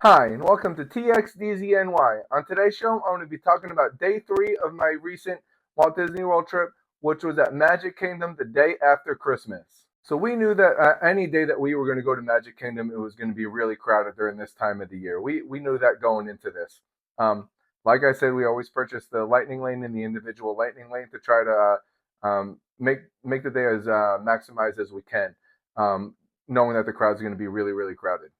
Hi, and welcome to TXDZNY. On today's show, I'm going to be talking about day 3 of my recent Walt Disney World trip, which was at Magic Kingdom the day after Christmas. So we knew that any day that we were going to go to Magic Kingdom, it was going to be really crowded during this time of the year. We knew that going into this. Um, like I said, we always purchase the Lightning Lane and the individual Lightning Lane to try to make the day as maximized as we can, knowing that the crowd's going to be really crowded.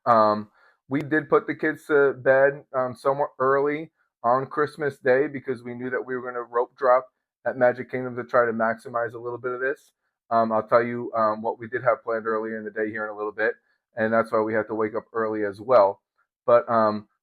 Um, we did put the kids to bed somewhat early on Christmas Day because we knew that we were going to rope drop at Magic Kingdom to try to maximize a little bit of this. I'll tell you what we did have planned earlier in the day here in a little bit, and that's why we had to wake up early as well. But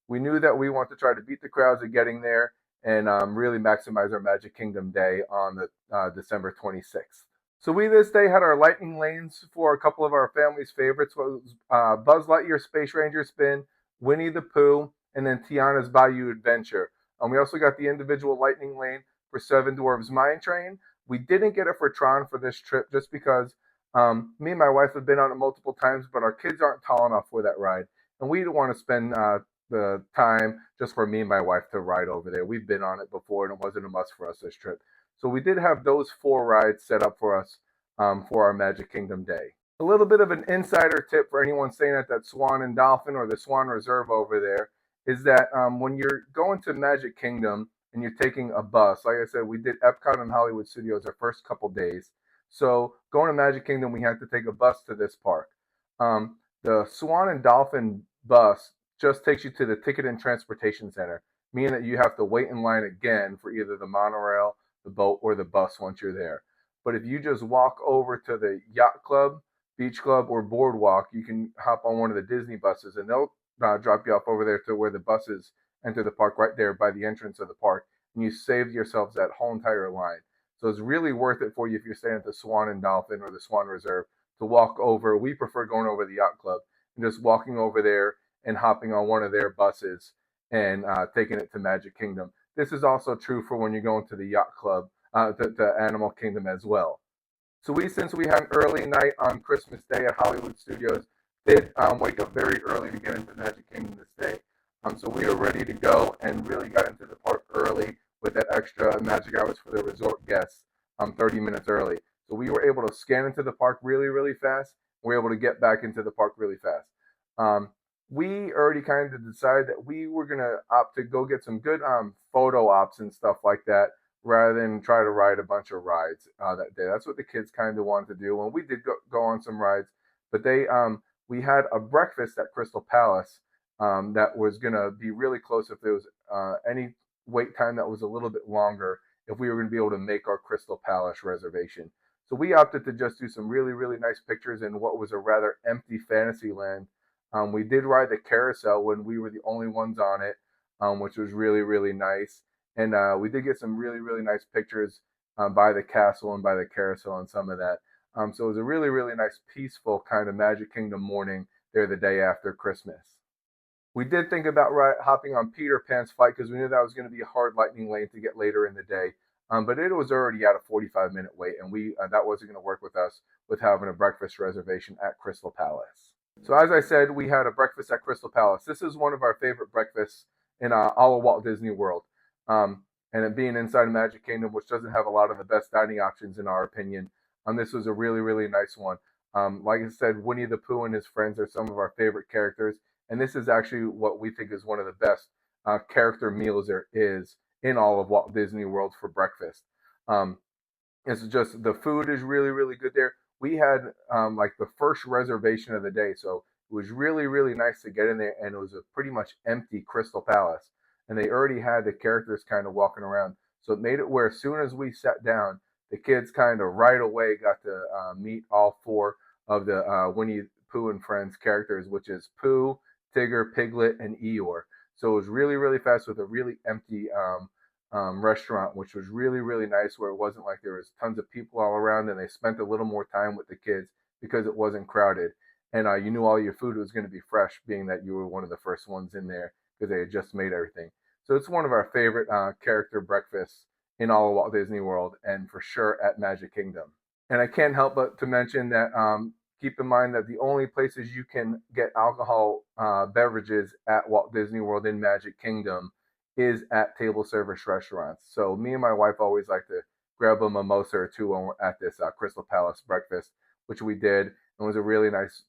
we knew that we want to try to beat the crowds of getting there and really maximize our Magic Kingdom day on the December 26th. So we this day had our lightning lanes for a couple of our family's favorites. Was Buzz Lightyear Space Ranger Spin, Winnie the Pooh, and then Tiana's Bayou Adventure. We also got the individual lightning lane for Seven Dwarfs Mine Train. We didn't get it for Tron for this trip just because me and my wife have been on it multiple times, but our kids aren't tall enough for that ride, and we don't want to spend the time just for me and my wife to ride over there. We've been on it before, and it wasn't a must for us this trip. So we did have those 4 rides set up for us for our Magic Kingdom day. A little bit of an insider tip for anyone staying at that Swan and Dolphin or the Swan Reserve over there is that when you're going to Magic Kingdom and you're taking a bus, like I said, we did Epcot and Hollywood Studios our first couple days. So going to Magic Kingdom, we had to take a bus to this park. The Swan and Dolphin bus just takes you to the Ticket and Transportation Center, meaning that you have to wait in line again for either the monorail, the boat, or the bus once you're there. But if you just walk over to the Yacht Club, Beach Club, or Boardwalk, you can hop on one of the Disney buses and they'll drop you off over there to where the buses enter the park right there by the entrance of the park. And you save yourselves that whole entire line. So it's really worth it for you if you're staying at the Swan and Dolphin or the Swan Reserve to walk over. We prefer going over the Yacht Club and just walking over there and hopping on one of their buses and taking it to Magic Kingdom. This is also true for when you're going to the Yacht Club, to Animal Kingdom as well. So since we had an early night on Christmas Day at Hollywood Studios, did wake up very early to get into Magic Kingdom this day. So we were ready to go and really got into the park early with that extra magic hours for the resort guests, 30 minutes early. So we were able to scan into the park really fast. We were able to get back into the park really fast. Um, we already kind of decided that we were gonna opt to go get some good photo ops and stuff like that rather than try to ride a bunch of rides that day. That's what the kids kind of wanted to do. And we did go on some rides, but we had a breakfast at Crystal Palace that was gonna be really close if there was any wait time that was a little bit longer if we were going to be able to make our Crystal Palace reservation. So we opted to just do some really nice pictures in what was a rather empty Fantasyland. We did ride the carousel when we were the only ones on it, which was really nice. And we did get some really nice pictures by the castle and by the carousel and some of that. So it was a really nice, peaceful kind of Magic Kingdom morning there the day after Christmas. We did think about hopping on Peter Pan's flight because we knew that was going to be a hard lightning lane to get later in the day. But it was already at a 45-minute wait, and we that wasn't going to work with us with having a breakfast reservation at Crystal Palace. So as I said, we had a breakfast at Crystal Palace. This is one of our favorite breakfasts in all of Walt Disney World. And it being inside Magic Kingdom, which doesn't have a lot of the best dining options in our opinion, this was a really nice one. Like I said, Winnie the Pooh and his friends are some of our favorite characters, and this is actually what we think is one of the best character meals there is in all of Walt Disney World for breakfast. Um, it's just the food is really good there. We had like the first reservation of the day, so it was really nice to get in there, and it was a pretty much empty Crystal Palace, and they already had the characters kind of walking around, so it made it where as soon as we sat down, the kids kind of right away got to meet all 4 of the Winnie Pooh and Friends characters, which is Pooh, Tigger, Piglet, and Eeyore. So it was really fast with a really empty restaurant, which was really nice, where it wasn't like there was tons of people all around, and they spent a little more time with the kids because it wasn't crowded, and you knew all your food was going to be fresh, being that you were one of the first ones in there because they had just made everything. So it's one of our favorite character breakfasts in all of Walt Disney World, and for sure at Magic Kingdom. And I can't help but to mention that keep in mind that the only places you can get alcohol beverages at Walt Disney World in Magic Kingdom is at table service restaurants. So me and my wife always like to grab a mimosa or two when we're at this Crystal Palace breakfast, which we did. It was a really nice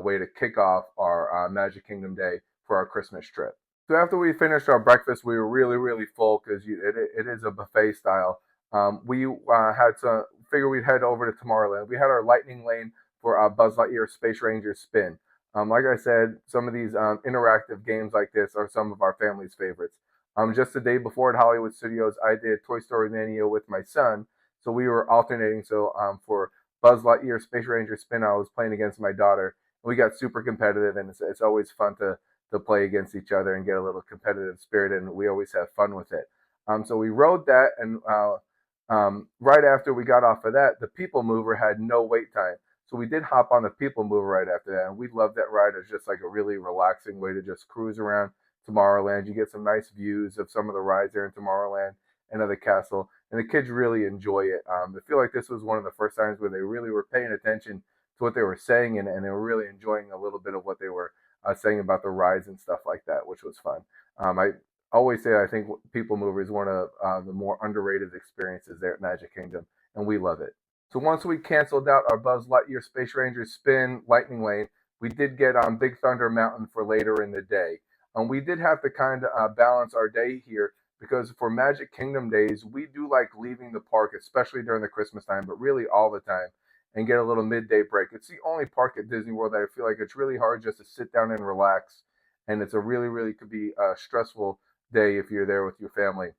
way to kick off our Magic Kingdom day for our Christmas trip. So after we finished our breakfast, we were really, really full because it is a buffet style. We had to figure we'd head over to Tomorrowland. We had our Lightning Lane for Buzz Lightyear Space Ranger Spin. Like I said, some of these interactive games like this are some of our family's favorites. Just the day before at Hollywood Studios, I did Toy Story Mania with my son, so we were alternating. So for Buzz Lightyear Space Ranger Spin, I was playing against my daughter. We got super competitive, and it's always fun to play against each other and get a little competitive spirit, and we always have fun with it. So we rode that, and right after we got off of that, the People Mover had no wait time. So we did hop on the People Mover right after that, and we loved that ride. It's just like a really relaxing way to just cruise around Tomorrowland. You get some nice views of some of the rides there in Tomorrowland and of the castle, and the kids really enjoy it. I feel like this was one of the first times where they really were paying attention to what they were saying, and they were really enjoying a little bit of what they were saying about the rides and stuff like that, which was fun. I always say I think People Mover is one of the more underrated experiences there at Magic Kingdom, and we love it. So once we canceled out our Buzz Lightyear Space Ranger Spin Lightning Lane, we did get on Big Thunder Mountain for later in the day. We did have to kind of balance our day here because for Magic Kingdom days, we do like leaving the park, especially during the Christmas time, but really all the time, and get a little midday break. It's the only park at Disney World that I feel like it's really hard just to sit down and relax, and it's a really, really could be a stressful day if you're there with your family.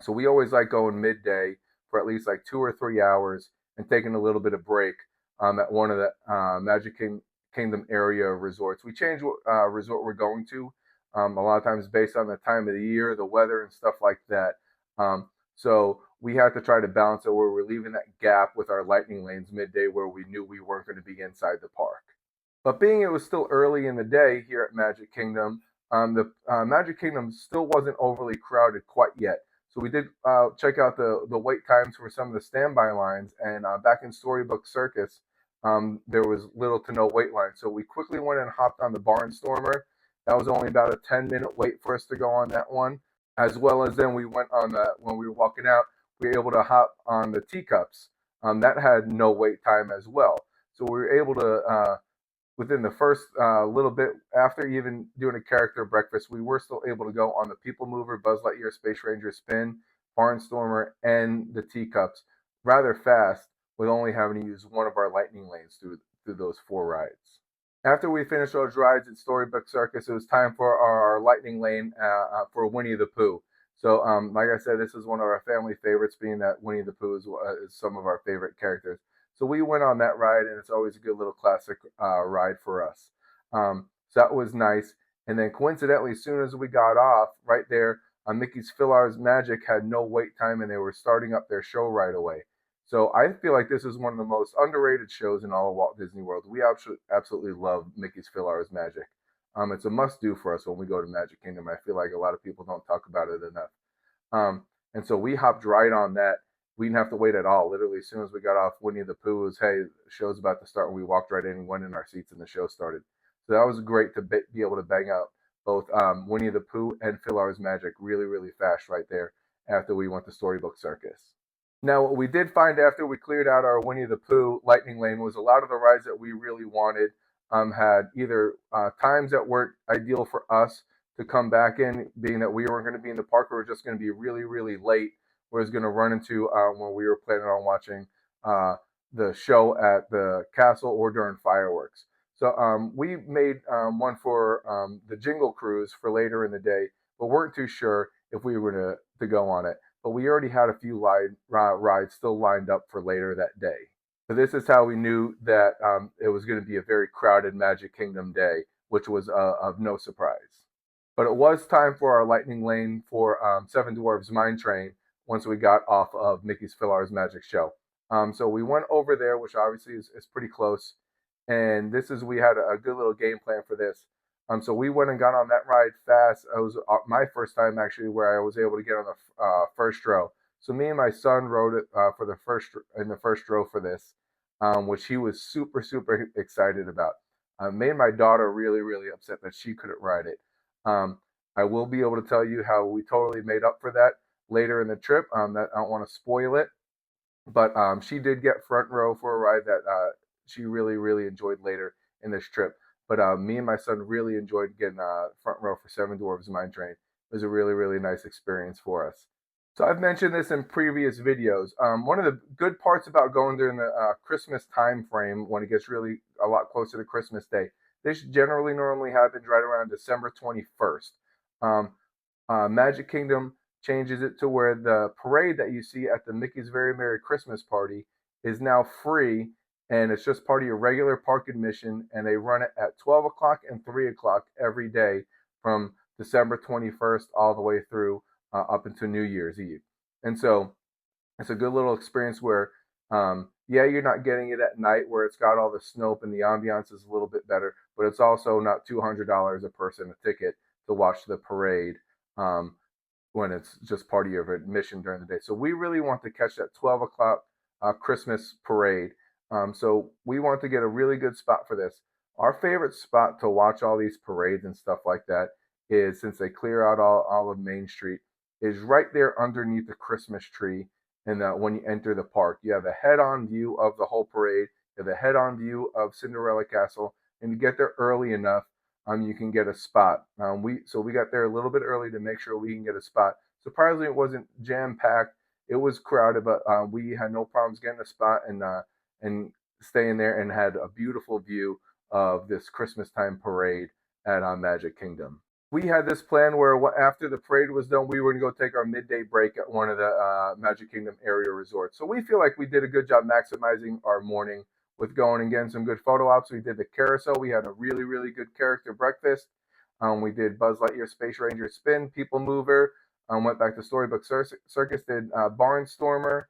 So we always like going midday for at least like 2 or 3 hours and taking a little bit of break at one of the Kingdom area resorts. We change what resort we're going to a lot of times based on the time of the year, the weather, and stuff like that. So we had to try to balance it where we're leaving that gap with our lightning lanes midday where we knew we weren't going to be inside the park. But being it was still early in the day here at Magic Kingdom, the Magic Kingdom still wasn't overly crowded quite yet. So we did check out the wait times for some of the standby lines, and back in Storybook Circus, there was little to no wait line. So we quickly went and hopped on the Barnstormer. That was only about a 10-minute wait for us to go on that one. As well as then we went on when we were walking out, we were able to hop on the Teacups. That had no wait time as well. So we were able to, within the first little bit, after even doing a character breakfast, we were still able to go on the People Mover, Buzz Lightyear Space Ranger Spin, Barnstormer, and the Teacups rather fast with only having to use one of our lightning lanes through those 4 rides. After we finished those rides at Storybook Circus, it was time for our lightning lane for Winnie the Pooh. So, like I said, this is one of our family favorites, being that Winnie the Pooh is some of our favorite characters. So we went on that ride, and it's always a good little classic ride for us. So that was nice. And then coincidentally, as soon as we got off, right there, Mickey's Philhar's Magic had no wait time, and they were starting up their show right away. So I feel like this is one of the most underrated shows in all of Walt Disney World. We absolutely love Mickey's Philhar's Magic. It's a must-do for us when we go to Magic Kingdom. I feel like a lot of people don't talk about it enough. And so we hopped right on that. We didn't have to wait at all. Literally, as soon as we got off Winnie the Pooh, it was, hey, the show's about to start. And we walked right in and went in our seats, and the show started. So that was great to be able to bang out both Winnie the Pooh and Philhar's Magic really, really fast right there after we went to Storybook Circus. Now, what we did find after we cleared out our Winnie the Pooh lightning lane was a lot of the rides that we really wanted had either times that weren't ideal for us to come back in, being that we weren't going to be in the park, or we were just going to be really, really late, where it's going to run into when we were planning on watching the show at the castle or during fireworks. So we made one for the Jingle Cruise for later in the day, but weren't too sure if we were to go on it. But we already had a few rides still lined up for later that day. So this is how we knew that it was going to be a very crowded Magic Kingdom day, which was of no surprise. But it was time for our lightning lane for Seven Dwarfs Mine Train once we got off of Mickey's Philhar's Magic Show. So we went over there, which obviously is pretty close. And we had a good little game plan for this. So we went and got on that ride fast. It was my first time actually where I was able to get on the first row. So me and my son rode it in the first row for this. which he was super, super excited about. Made my daughter really, really upset that she couldn't ride it. Um, I will be able to tell you how we totally made up for that later in the trip. That I don't want to spoil it, but she did get front row for a ride that she really, really enjoyed later in this trip. But me and my son really enjoyed getting front row for Seven Dwarfs Mine Train. It was a really, really nice experience for us. So I've mentioned this in previous videos. One of the good parts about going during the Christmas time frame, when it gets really a lot closer to Christmas Day, this generally normally happens right around December 21st. Um, Magic Kingdom changes it to where the parade that you see at the Mickey's Very Merry Christmas Party is now free, and it's just part of your regular park admission, and they run it at 12 o'clock and 3 o'clock every day from December 21st all the way through up until New Year's Eve. And so it's a good little experience where, yeah, you're not getting it at night where it's got all the snow and the ambiance is a little bit better, but it's also not $200 a person a ticket to watch the parade um, when it's just part of your admission during the day. So we really want to catch that 12 o'clock Christmas parade. So we want to get a really good spot for this. Our favorite spot to watch all these parades and stuff like that is, since they clear out all of Main Street, is right there underneath the Christmas tree. And when you enter the park, you have a head-on view of the whole parade. You have a head-on view of Cinderella Castle, and you get there early enough, you can get a spot. We got there a little bit early to make sure we can get a spot. Surprisingly, it wasn't jam-packed. It was crowded, but we had no problems getting a spot and staying there, and had a beautiful view of this Christmas time parade at Magic Kingdom. We had this plan where after the parade was done, we were going to go take our midday break at one of the Magic Kingdom area resorts. So we feel like we did a good job maximizing our morning with going and getting some good photo ops. We did the carousel. We had a really, really good character breakfast. We did Buzz Lightyear Space Ranger Spin, People Mover. Went back to Storybook Circus, did Barnstormer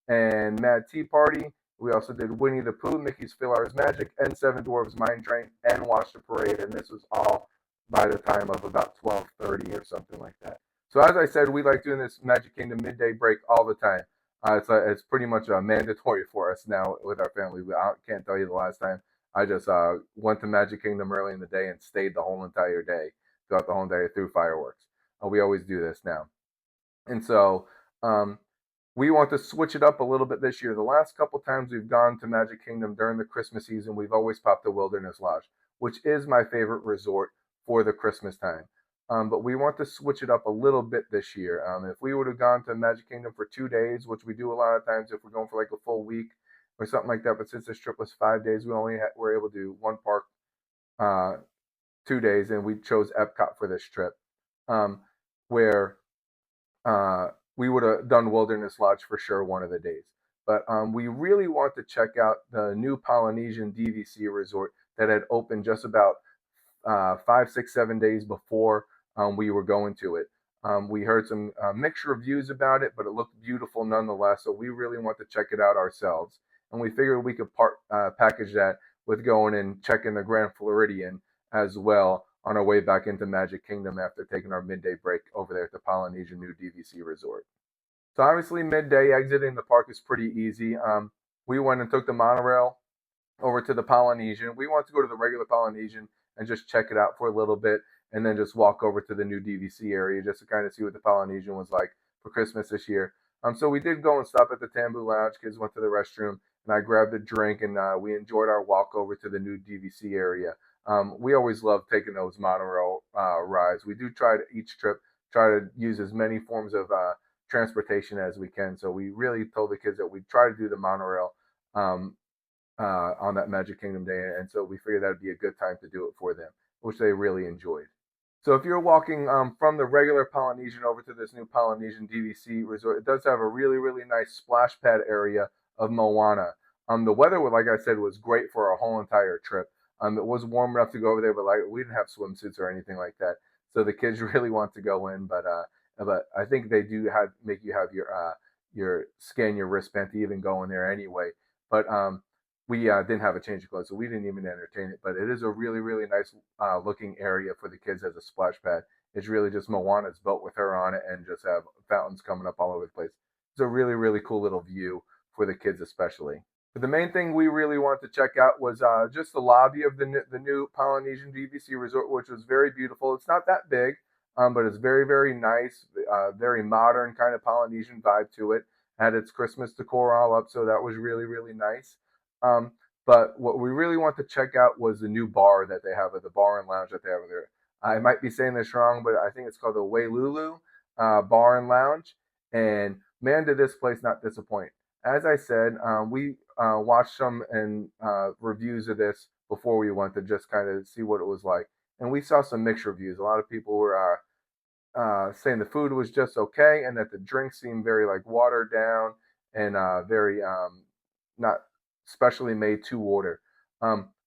and Mad Tea Party. We also did Winnie the Pooh, Mickey's Philhar's Magic, and Seven Dwarfs Mine Train, and watched the parade. And this was all by the time of about 12:30 or something like that. So as I said, we like doing this Magic Kingdom midday break all the time. It's pretty much mandatory for us now with our family. I can't tell you the last time I just went to Magic Kingdom early in the day and stayed the whole entire day, throughout the whole day through fireworks. We always do this now. And so we want to switch it up a little bit this year. The last couple times we've gone to Magic Kingdom during the Christmas season, we've always popped the Wilderness Lodge, which is my favorite resort for the Christmas time. But we want to switch it up a little bit this year. If we would have gone to Magic Kingdom for 2 days, which we do a lot of times if we're going for like a full week or something like that, but since this trip was 5 days, we only were able to do one park uh, 2 days, and we chose Epcot for this trip, where we would have done Wilderness Lodge for sure one of the days. But we really want to check out the new Polynesian DVC resort that had opened just about 5, 6, 7 days before we were going to it. We heard some mixed reviews about it, but it looked beautiful nonetheless. So we really want to check it out ourselves, and we figured we could package that with going and checking the Grand Floridian as well on our way back into Magic Kingdom after taking our midday break over there at the Polynesian new DVC resort. So obviously midday exiting the park is pretty easy. We went and took the monorail over to the Polynesian. We wanted to go to the regular Polynesian and just check it out for a little bit, and then just walk over to the new DVC area just to kind of see what the Polynesian was like for Christmas this year. So we did go and stop at the Tambu Lounge. Kids went to the restroom, and I grabbed a drink, and we enjoyed our walk over to the new DVC area. We always love taking those monorail rides. We do try to each trip try to use as many forms of transportation as we can. So we really told the kids that we'd try to do the monorail on that Magic Kingdom day, and so we figured that'd be a good time to do it for them, which they really enjoyed. So if you're walking from the regular Polynesian over to this new Polynesian DVC resort, it does have a really, really nice splash pad area of Moana. The weather, like I said, was great for our whole entire trip. It was warm enough to go over there, but like we didn't have swimsuits or anything like that. So the kids really want to go in, but I think they do make you have your scan your wristband to even go in there anyway. But we didn't have a change of clothes, so we didn't even entertain it. But it is a really, really nice looking area for the kids as a splash pad. It's really just Moana's boat with her on it, and just have fountains coming up all over the place. It's a really, really cool little view for the kids especially. But the main thing we really wanted to check out was just the lobby of the new Polynesian DVC Resort, which was very beautiful. It's not that big, but it's very, very nice, very modern kind of Polynesian vibe to it. Had its Christmas decor all up, so that was really, really nice. Um, but what we really want to check out was the new bar that they have, or the bar and lounge that they have there. I might be saying this wrong, but I think it's called the Wailulu Bar and Lounge. And man, did this place not disappoint. As I said, we watched some and reviews of this before we went to just kind of see what it was like, and we saw some mixed reviews. A lot of people were saying the food was just okay, and that the drinks seemed very like watered down and very not specially made to order.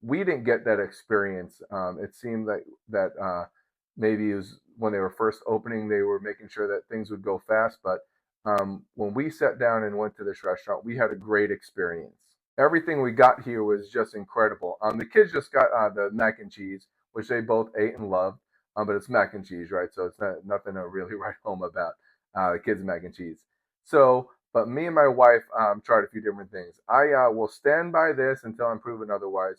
We didn't get that experience. It seemed like that maybe it was when they were first opening, they were making sure that things would go fast, but when we sat down and went to this restaurant, we had a great experience. Everything we got here was just incredible. The kids just got the mac and cheese, which they both ate and loved. But it's mac and cheese, right? So it's not nothing to really write home about. The kids' mac and cheese. So, but me and my wife tried a few different things. I will stand by this until I'm proven otherwise.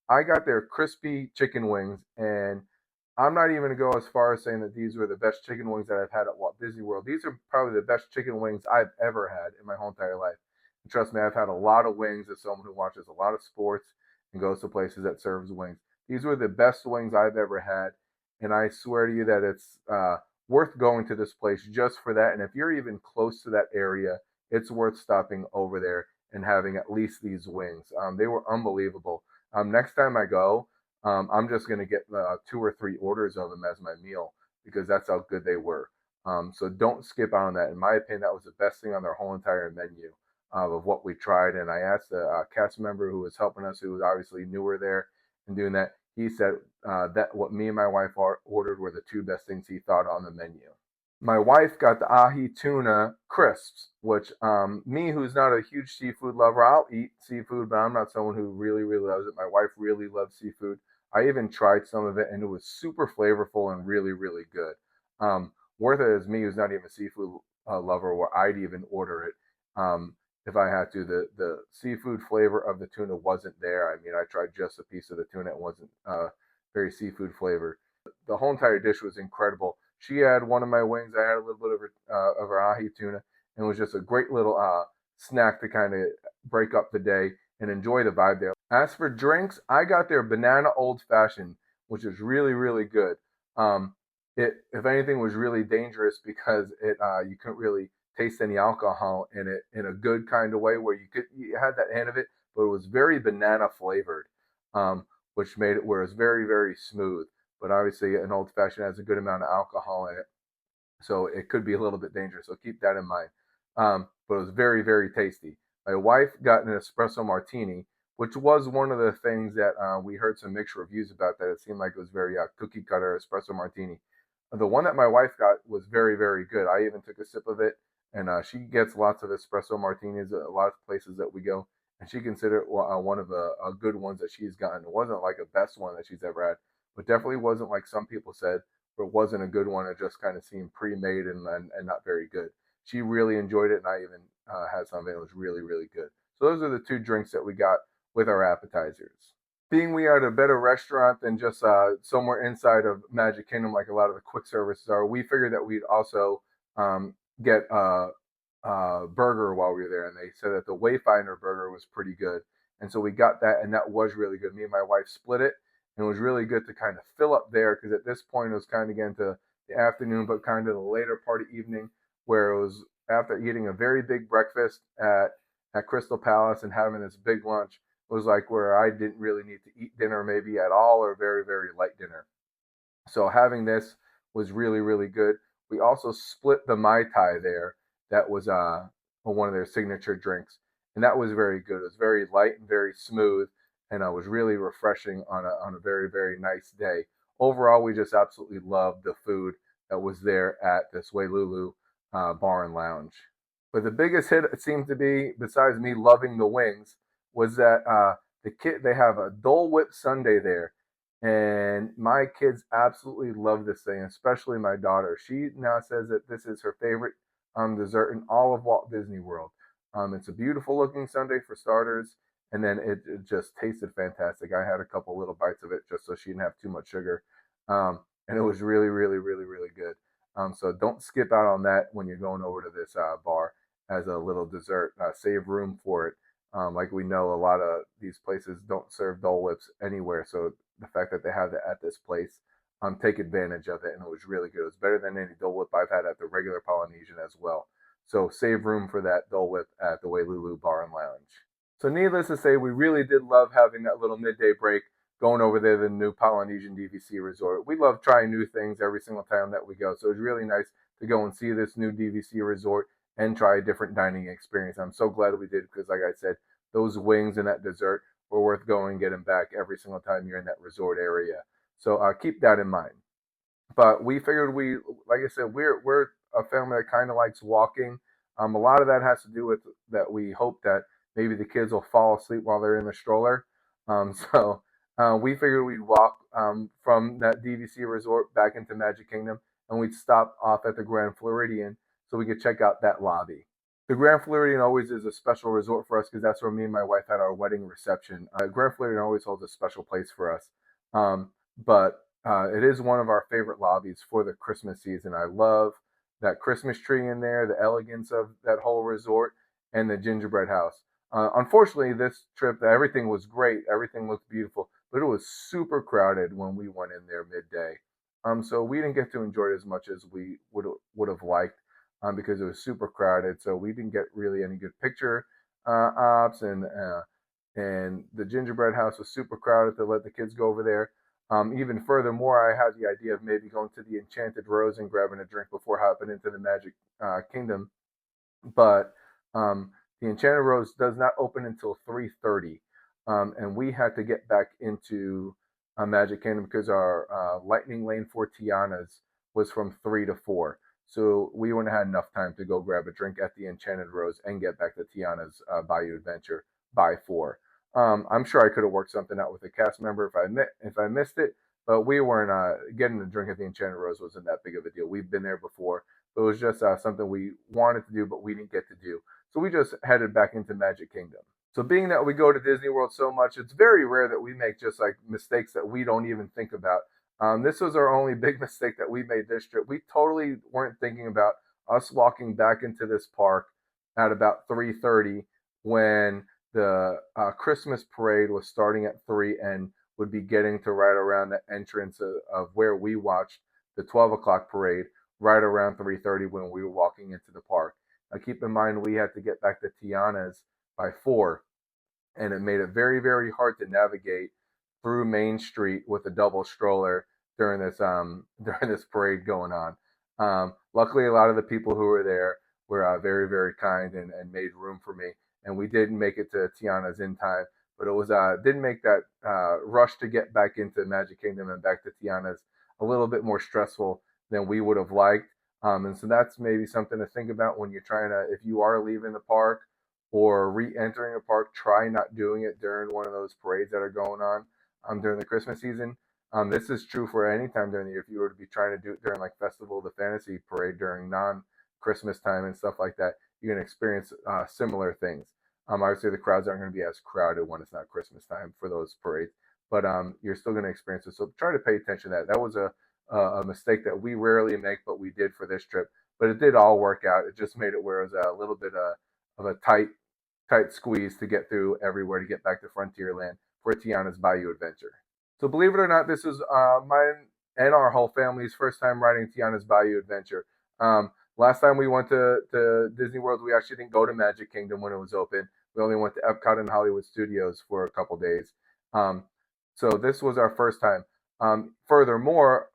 I got their crispy chicken wings, and I'm not even gonna go as far as saying that these were the best chicken wings that I've had at Walt Disney World. These are probably the best chicken wings I've ever had in my whole entire life. And trust me, I've had a lot of wings as someone who watches a lot of sports and goes to places that serves wings. These were the best wings I've ever had, and I swear to you that it's worth going to this place just for that. And if you're even close to that area, it's worth stopping over there and having at least these wings. They were unbelievable. Next time I go, I'm just going to get 2 or 3 orders of them as my meal because that's how good they were. So don't skip out on that. In my opinion, that was the best thing on their whole entire menu of what we tried. And I asked the cast member who was helping us, who was obviously newer there and doing that. He said that what me and my wife ordered were the 2 best things he thought on the menu. My wife got the ahi tuna crisps, which me, who's not a huge seafood lover, I'll eat seafood, but I'm not someone who really, really loves it. My wife really loves seafood. I even tried some of it, and it was super flavorful and really, really good. Worth it as me, who's not even a seafood lover, where I'd even order it if I had to. The seafood flavor of the tuna wasn't there. I mean, I tried just a piece of the tuna; it wasn't very seafood flavor. The whole entire dish was incredible. She had one of my wings. I had a little bit of her ahi tuna, and it was just a great little snack to kind of break up the day and enjoy the vibe there. As for drinks, I got their banana old fashioned, which is really, really good. It, if anything, was really dangerous because it you couldn't really taste any alcohol in it in a good kind of way where you had that hint of it, but it was very banana flavored, which made it where it's very, very smooth. But obviously, an old fashioned has a good amount of alcohol in it, so it could be a little bit dangerous. So keep that in mind. But it was very, very tasty. My wife got an espresso martini, which was one of the things that we heard some mixed reviews about. That it seemed like it was very cookie cutter espresso martini. The one that my wife got was very, very good. I even took a sip of it, and she gets lots of espresso martinis at a lot of places that we go, and she considered it one of the good ones that she's gotten. It wasn't like a best one that she's ever had, but definitely wasn't like some people said, where it wasn't a good one. It just kind of seemed pre-made and not very good. She really enjoyed it, and I even had some of it. It was really, really good. So those are the 2 drinks that we got with our appetizers. Being we are at a better restaurant than just somewhere inside of Magic Kingdom, like a lot of the quick services are, we figured that we'd also get a burger while we were there, and they said that the Wayfinder burger was pretty good, and so we got that, and that was really good. Me and my wife split it, and it was really good to kind of fill up there because at this point it was kind of getting to the afternoon, but kind of the later part of evening, where it was after eating a very big breakfast at Crystal Palace and having this big lunch was like where I didn't really need to eat dinner maybe at all or very, very light dinner. So having this was really, really good. We also split the Mai Tai there. That was one of their signature drinks. And that was very good. It was very light and very smooth. And it was really refreshing on a very, very nice day. Overall, we just absolutely loved the food that was there at this Wailulu Bar and Lounge. But the biggest hit, it seemed to be, besides me loving the wings, was that they have a Dole Whip Sundae there, and my kids absolutely love this thing, especially my daughter. She now says that this is her favorite dessert in all of Walt Disney World. It's a beautiful looking sundae for starters, and then it just tasted fantastic. I had a couple little bites of it just so she didn't have too much sugar, and it was really, really, really, really good. So don't skip out on that when you're going over to this bar as a little dessert. Save room for it. Like we know, a lot of these places don't serve Dole Whips anywhere, so the fact that they have it at this place, take advantage of it, and it was really good. It was better than any Dole Whip I've had at the regular Polynesian as well. So save room for that Dole Whip at the Wailulu Bar and Lounge. So needless to say, we really did love having that little midday break going over there to the new Polynesian DVC resort. We love trying new things every single time that we go. So it's really nice to go and see this new DVC resort and try a different dining experience. I'm so glad we did because, like I said, those wings and that dessert were worth going and getting back every single time you're in that resort area. So keep that in mind. But we figured like I said, we're a family that kind of likes walking. A lot of that has to do with that we hope that maybe the kids will fall asleep while they're in the stroller. So we figured we'd walk from that DVC resort back into Magic Kingdom, and we'd stop off at the Grand Floridian so we could check out that lobby. The Grand Floridian always is a special resort for us because that's where me and my wife had our wedding reception. Grand Floridian always holds a special place for us. But it is one of our favorite lobbies for the Christmas season. I love that Christmas tree in there, the elegance of that whole resort, and the gingerbread house. Unfortunately, this trip, everything was great. Everything looked beautiful, but it was super crowded when we went in there midday. So we didn't get to enjoy it as much as we would have liked because it was super crowded. So we didn't get really any good picture ops, and the gingerbread house was super crowded to let the kids go over there. Even furthermore, I had the idea of maybe going to the Enchanted Rose and grabbing a drink before hopping into the Magic Kingdom, but the Enchanted Rose does not open until 3:30, and we had to get back into Magic Kingdom because our Lightning Lane for Tiana's was from 3 to 4. So we wouldn't have had enough time to go grab a drink at the Enchanted Rose and get back to Tiana's Bayou Adventure by 4. I'm sure I could have worked something out with a cast member if I missed it, but we weren't getting a drink at the Enchanted Rose wasn't that big of a deal. We've been there before, but it was just something we wanted to do, but we didn't get to do. So we just headed back into Magic Kingdom. So being that we go to Disney World so much, it's very rare that we make just like mistakes that we don't even think about. This was our only big mistake that we made this trip. We totally weren't thinking about us walking back into this park at about 3:30 when the Christmas parade was starting at 3 and would be getting to right around the entrance of where we watched the 12 o'clock parade right around 3:30 when we were walking into the park. Now keep in mind we had to get back to Tiana's by 4, and it made it very, very hard to navigate through Main Street with a double stroller during this during this parade going on. Luckily, a lot of the people who were there were very, very kind and made room for me, and we did make it to Tiana's in time. But it was didn't make that rush to get back into Magic Kingdom and back to Tiana's a little bit more stressful than we would have liked. And so that's maybe something to think about when you're trying to, if you are leaving the park or re-entering a park, try not doing it during one of those parades that are going on during the Christmas season. This is true for any time during the year. If you were to be trying to do it during like Festival of the Fantasy parade during non-Christmas time and stuff like that, you're going to experience similar things. Obviously, the crowds aren't going to be as crowded when it's not Christmas time for those parades, but you're still going to experience it. So try to pay attention to that. That was a mistake that we rarely make, but we did for this trip. But it did all work out. It just made it where it was a little bit of a tight squeeze to get through everywhere to get back to Frontierland for Tiana's Bayou Adventure. So believe it or not, this is mine and our whole family's first time riding Tiana's Bayou Adventure. Last time we went to Disney World, we actually didn't go to Magic Kingdom when it was open. We only went to Epcot and Hollywood Studios for a couple days. So this was our first time. Furthermore,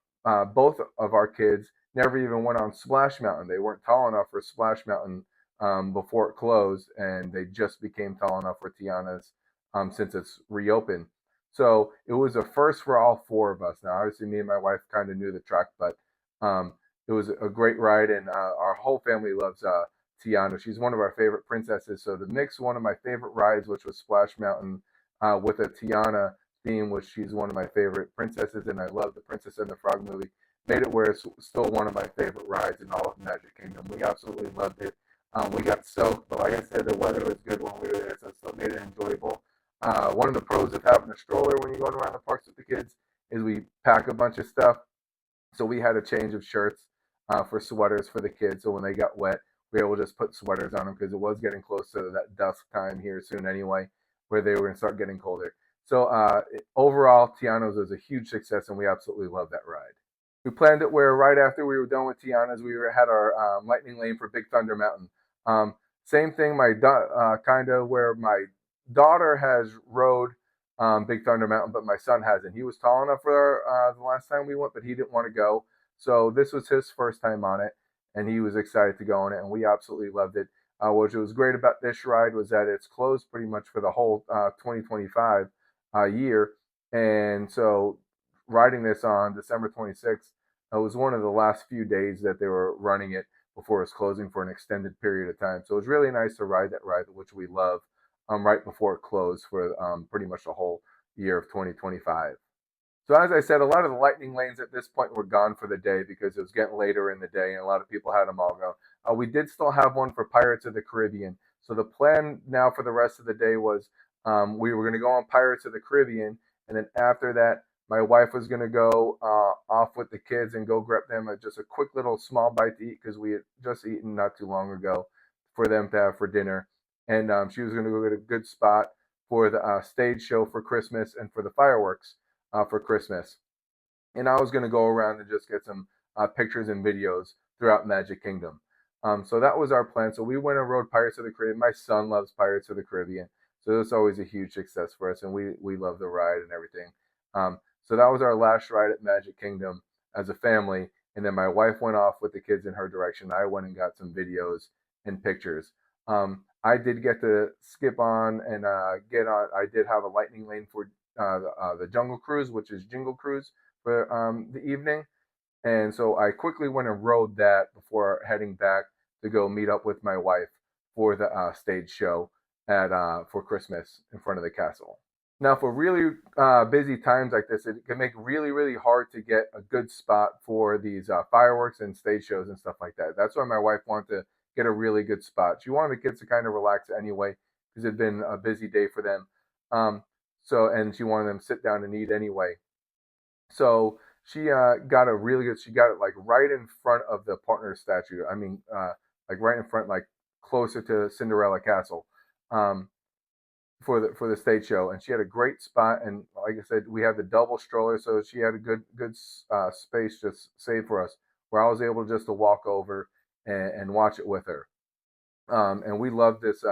both of our kids never even went on Splash Mountain. They weren't tall enough for Splash Mountain before it closed, and they just became tall enough for Tiana's since it's reopened. So it was a first for all 4 of us. Now, obviously, me and my wife kind of knew the track, but it was a great ride, and our whole family loves Tiana. She's one of our favorite princesses. So to mix one of my favorite rides, which was Splash Mountain, with a Tiana theme, which she's one of my favorite princesses, and I love the Princess and the Frog movie, made it where it's still one of my favorite rides in all of Magic Kingdom. We absolutely loved it. We got soaked, but like I said, the weather was good when we were there, so it still made it enjoyable. One of the pros of having a stroller when you're going around the parks with the kids is we pack a bunch of stuff. So we had a change of shirts for sweaters for the kids. So when they got wet, we were able to just put sweaters on them because it was getting close to that dusk time here soon anyway, where they were going to start getting colder. So overall, Tiana's was a huge success, and we absolutely love that ride. We planned it where right after we were done with Tiana's, had our lightning lane for Big Thunder Mountain. Um, Same thing, kind of where my daughter has rode Big Thunder Mountain, but my son hasn't. He was tall enough for the last time we went, but he didn't want to go. So this was his first time on it, and he was excited to go on it, and we absolutely loved it. What was great about this ride was that it's closed pretty much for the whole 2025 year, and so riding this on December 26th, it was one of the last few days that they were running it before it was closing for an extended period of time. So it was really nice to ride that ride, which we love, right before it closed for pretty much the whole year of 2025. So as I said, a lot of the lightning lanes at this point were gone for the day because it was getting later in the day and a lot of people had them all go. We did still have one for Pirates of the Caribbean. So the plan now for the rest of the day was we were going to go on Pirates of the Caribbean, and then after that, my wife was going to go off with the kids and go grab them just a quick little small bite to eat because we had just eaten not too long ago for them to have for dinner. And she was going to go get a good spot for the stage show for Christmas and for the fireworks for Christmas. And I was going to go around and just get some pictures and videos throughout Magic Kingdom. So that was our plan. So we went and rode Pirates of the Caribbean. My son loves Pirates of the Caribbean, so it's always a huge success for us, and we love the ride and everything. So that was our last ride at Magic Kingdom as a family, and then my wife went off with the kids in her direction. I went and got some videos and pictures. I did get to skip on and get on. I did have a lightning lane for the Jungle Cruise, which is Jingle Cruise for the evening. And so I quickly went and rode that before heading back to go meet up with my wife for the stage show at for Christmas in front of the castle. Now, for really busy times like this, it can make really hard to get a good spot for these fireworks and stage shows and stuff like that. That's why my wife wanted to get a really good spot. She wanted the kids to kind of relax anyway because it'd been a busy day for them. And she wanted them to sit down and eat anyway. So she got a really good. She got it like right in front of the partner statue. I mean, like right in front, like closer to Cinderella Castle, um, for the stage show. And she had a great spot. And like I said, we have the double stroller, so she had a good space just saved for us, where I was able just to walk over and watch it with her. And we loved this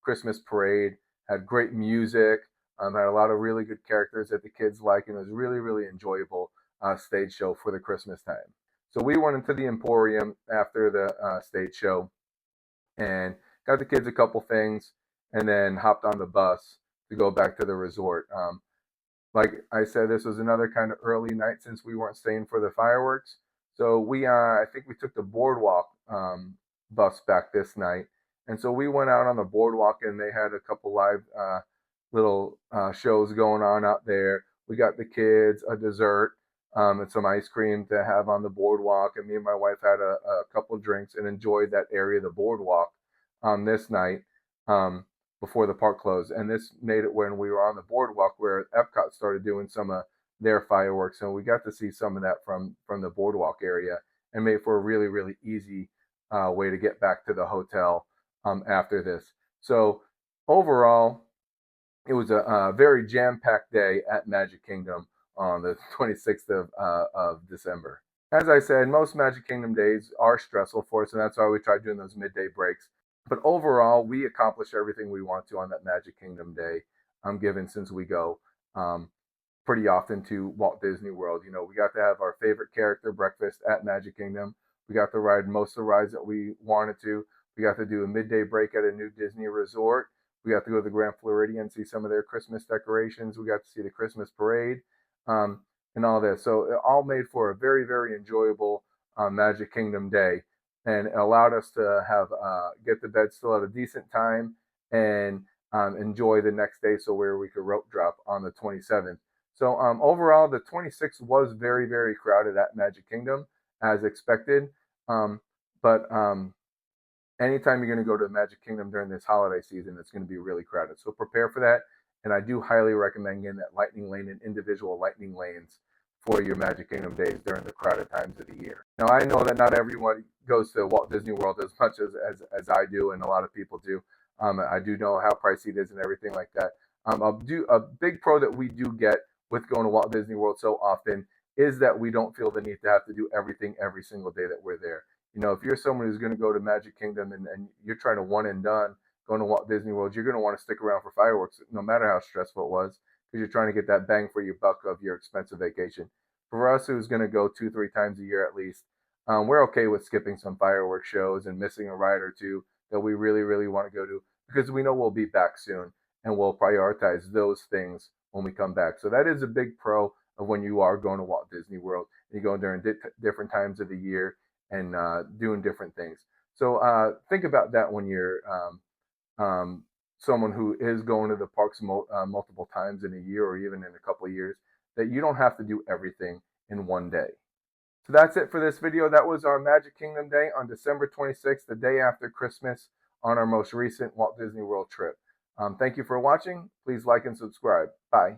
Christmas parade. Had great music. Had a lot of really good characters that the kids like, and it was really enjoyable stage show for the Christmas time. So we went into the Emporium after the stage show and got the kids a couple things, and then hopped on the bus to go back to the resort. Like I said, this was another kind of early night since we weren't staying for the fireworks. So I think we took the boardwalk bus back this night, and so we went out on the boardwalk, and they had a couple live little shows going on out there. We got the kids a dessert and some ice cream to have on the boardwalk, and me and my wife had a couple of drinks and enjoyed that area of the boardwalk this night. Before the park closed, and this made it when we were on the boardwalk where Epcot started doing some of their fireworks, and we got to see some of that from the boardwalk area, and made for a really easy way to get back to the hotel after this. So overall, it was a very jam-packed day at Magic Kingdom on the 26th of December. As I said, most Magic Kingdom days are stressful for us, and that's why we try doing those midday breaks. But overall, we accomplish everything we want to on that Magic Kingdom day. Given since we go pretty often to Walt Disney World. You know, we got to have our favorite character breakfast at Magic Kingdom. We got to ride most of the rides that we wanted to. We got to do a midday break at a new Disney resort. We got to go to the Grand Floridian and see some of their Christmas decorations. We got to see the Christmas parade and all this. So it all made for a very enjoyable Magic Kingdom day, and it allowed us to have get to bed still at a decent time and enjoy the next day, so where we could rope drop on the 27th. So overall, the 26th was very crowded at Magic Kingdom, as expected. But anytime you're going to go to Magic Kingdom during this holiday season, it's going to be really crowded. So prepare for that. And I do highly recommend getting that lightning lane and individual lightning lanes for your Magic Kingdom days during the crowded times of the year. Now, I know that not everyone goes to Walt Disney World as much as I do, and a lot of people do. I do know how pricey it is and everything like that. A big pro that we do get with going to Walt Disney World so often is that we don't feel the need to have to do everything every single day that we're there. You know, if you're someone who's going to go to Magic Kingdom and you're trying to one and done going to Walt Disney World, you're going to want to stick around for fireworks no matter how stressful it was, because you're trying to get that bang for your buck of your expensive vacation. For us, who's going to go 2-3 times a year at least, we're okay with skipping some fireworks shows and missing a ride or two that we really, really want to go to, because we know we'll be back soon and we'll prioritize those things when we come back. So that is a big pro of when you are going to Walt Disney World. You go during different times of the year and doing different things. So think about that when you're someone who is going to the parks multiple times in a year or even in a couple of years, that you don't have to do everything in one day. So that's it for this video. That was our Magic Kingdom Day on December 26th, the day after Christmas, on our most recent Walt Disney World trip. Thank you for watching. Please like and subscribe. Bye.